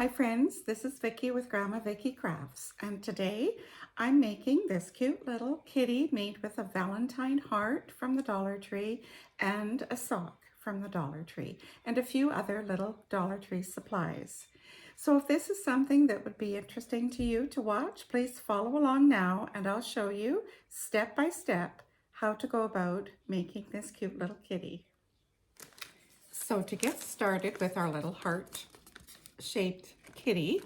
Hi friends, this is Vicki with Grandma Vicki Crafts, and today I'm making this cute little kitty made with a Valentine heart from the Dollar Tree and a sock from the Dollar Tree and a few other little Dollar Tree supplies. So if this is something that would be interesting to you to watch, please follow along now and I'll show you step by step how to go about making this cute little kitty. So to get started with our little heart shaped kitty,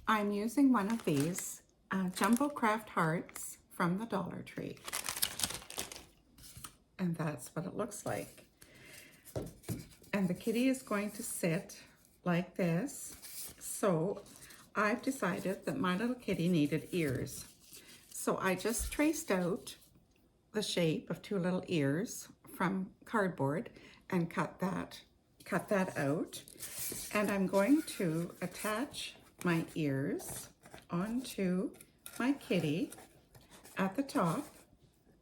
I'm using one of these jumbo craft hearts from the Dollar Tree, and that's what it looks like. And the kitty is going to sit like this. So I've decided that my little kitty needed ears, so I just traced out the shape of two little ears from cardboard and cut that out, and I'm going to attach my ears onto my kitty at the top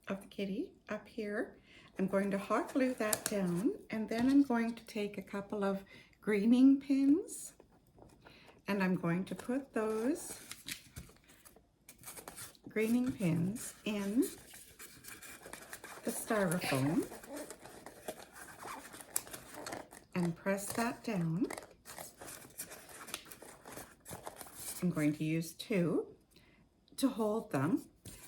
of the kitty up here. I'm going to hot glue that down, and then I'm going to take a couple of greening pins and I'm going to put those greening pins in the styrofoam and press that down. I'm going to use two to hold them.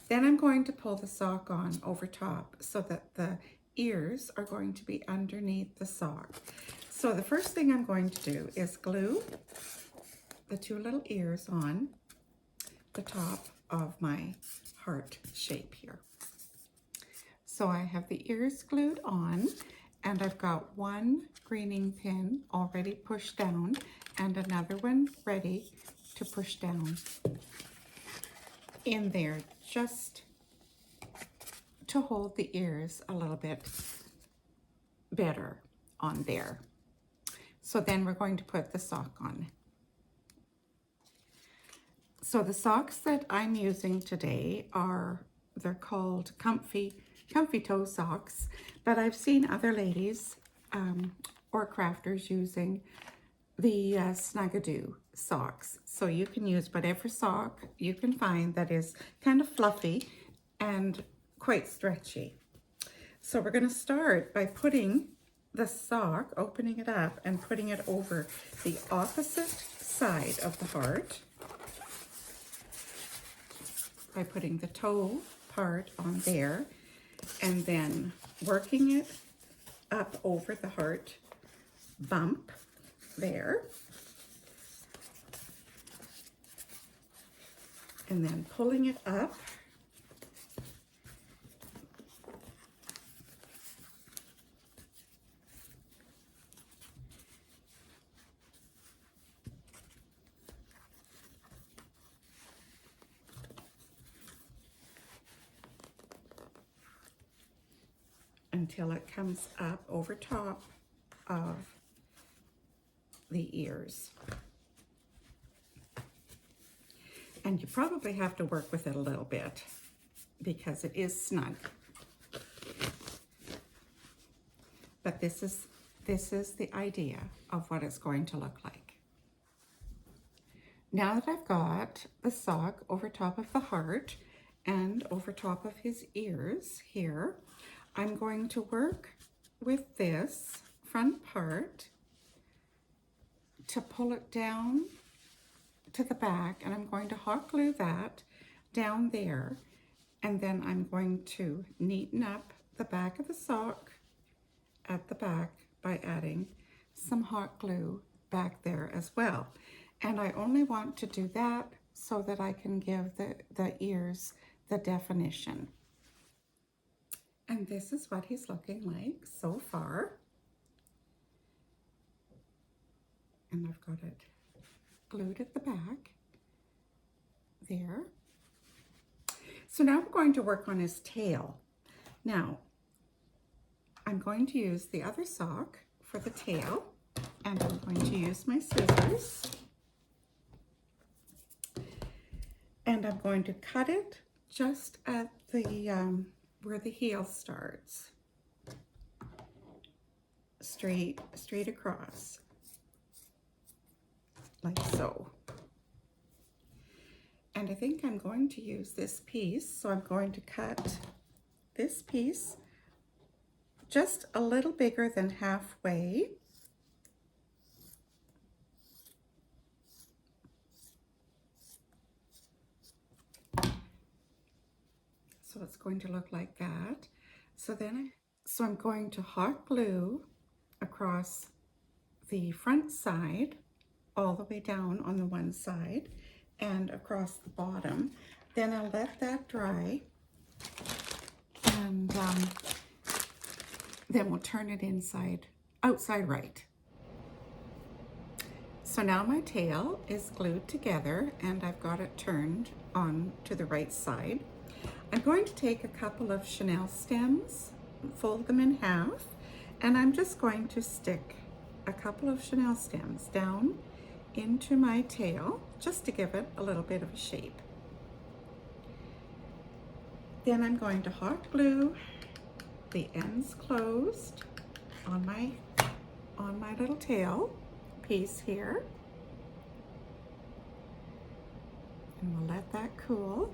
Then I'm going to pull the sock on over top so that the ears are going to be underneath the sock. So the first thing I'm going to do is glue the two little ears on the top of my heart shape here. So I have the ears glued on, and I've got one greening pin already pushed down and another one ready to push down in there just to hold the ears a little bit better on there. So then we're going to put the sock on. So the socks that I'm using today they're called comfy toe socks, but I've seen other ladies or crafters using the Snugadoo socks. So you can use whatever sock you can find that is kind of fluffy and quite stretchy. So we're going to start by putting the sock, opening it up and putting it over the opposite side of the heart by putting the toe part on there and then working it up over the heart bump there, and then pulling it up until it comes up over top of the ears. And you probably have to work with it a little bit because it is snug. But this is the idea of what it's going to look like. Now that I've got the sock over top of the heart and over top of his ears here, I'm going to work with this front part to pull it down to the back, and I'm going to hot glue that down there, and then I'm going to neaten up the back of the sock at the back by adding some hot glue back there as well. And I only want to do that so that I can give the ears the definition. And this is what he's looking like so far. And I've got it glued at the back there. So now we're going to work on his tail. Now, I'm going to use the other sock for the tail, and I'm going to use my scissors. And I'm going to cut it just at the where the heel starts, straight across like so. And I think I'm going to use this piece, so I'm going to cut this piece just a little bigger than halfway. So it's going to look like that. So I'm going to hot glue across the front side, all the way down on the one side, and across the bottom. Then I'll let that dry, and then we'll turn it outside right. So now my tail is glued together and I've got it turned on to the right side. I'm going to take a couple of chenille stems, fold them in half, and I'm just going to stick a couple of chenille stems down into my tail just to give it a little bit of a shape. Then I'm going to hot glue the ends closed on my little tail piece here, and we'll let that cool.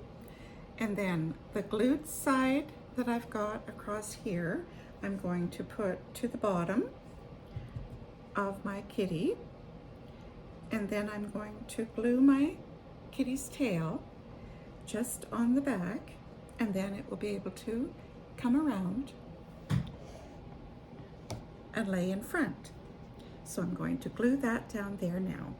And then the glued side that I've got across here, I'm going to put to the bottom of my kitty, and then I'm going to glue my kitty's tail just on the back, and then it will be able to come around and lay in front. So I'm going to glue that down there now.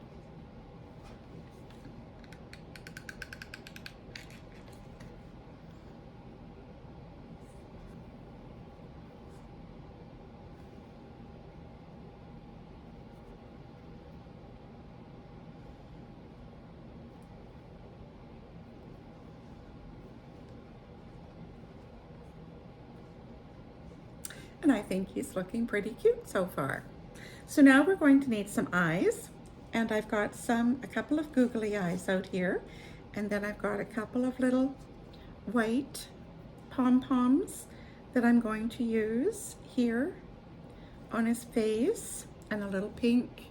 And I think he's looking pretty cute so far. So now we're going to need some eyes, and I've got a couple of googly eyes out here, and then I've got a couple of little white pom-poms that I'm going to use here on his face, and a little pink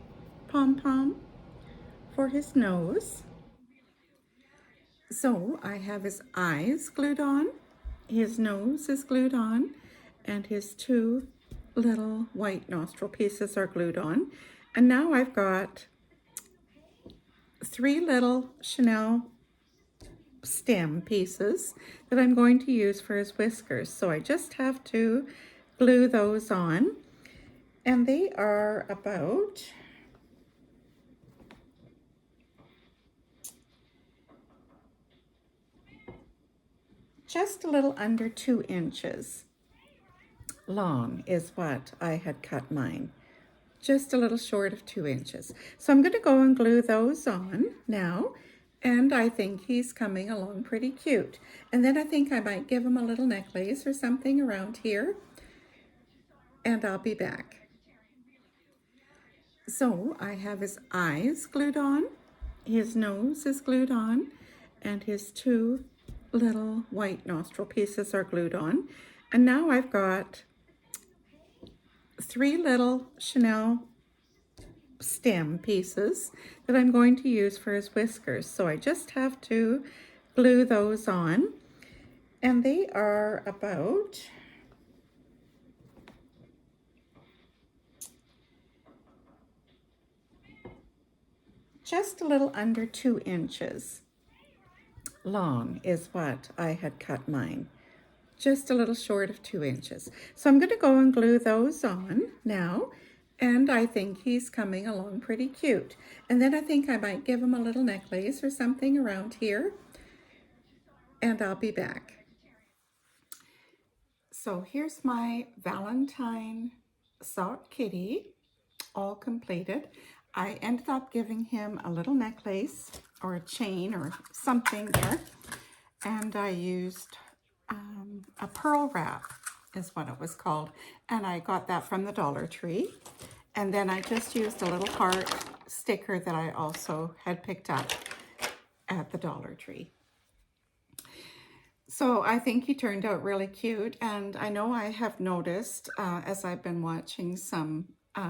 pom-pom for his nose. So I have his eyes glued on, his nose is glued on, and his two little white nostril pieces are glued on. And now I've got 3 little chenille stem pieces that I'm going to use for his whiskers. So I just have to glue those on, and they are about just a little under 2 inches long is what I had cut mine. Just a little short of 2 inches. So I'm going to go and glue those on now, and I think he's coming along pretty cute. And then I think I might give him a little necklace or something around here, and I'll be back. So I have his eyes glued on, his nose is glued on, and his 2 little white nostril pieces are glued on. And now I've got 3 little chenille stem pieces that I'm going to use for his whiskers. So I just have to glue those on, and they are about just a little under 2 inches long is what I had cut mine. Just a little short of 2 inches. So I'm going to go and glue those on now, and I think he's coming along pretty cute. And then I think I might give him a little necklace or something around here, and I'll be back. So here's my Valentine sock kitty, all completed. I ended up giving him a little necklace or a chain or something there, and I used a pearl wrap is what it was called, and I got that from the Dollar Tree. And then I just used a little heart sticker that I also had picked up at the Dollar Tree. So I think he turned out really cute, and I know I have noticed as I've been watching some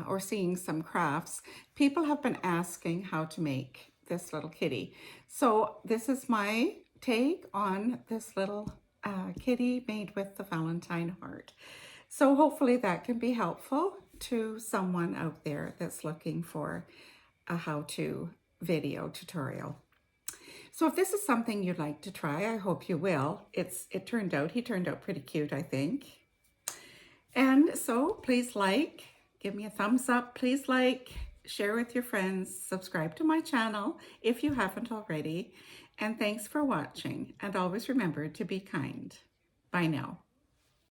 or seeing some crafts, people have been asking how to make this little kitty. So this is my take on this little kitty made with the Valentine heart. So hopefully that can be helpful to someone out there that's looking for a how-to video tutorial. So if this is something you'd like to try, I hope you will. He turned out pretty cute, I think. And so please give me a thumbs up, please share with your friends, subscribe to my channel if you haven't already. And thanks for watching. And always remember to be kind. Bye now.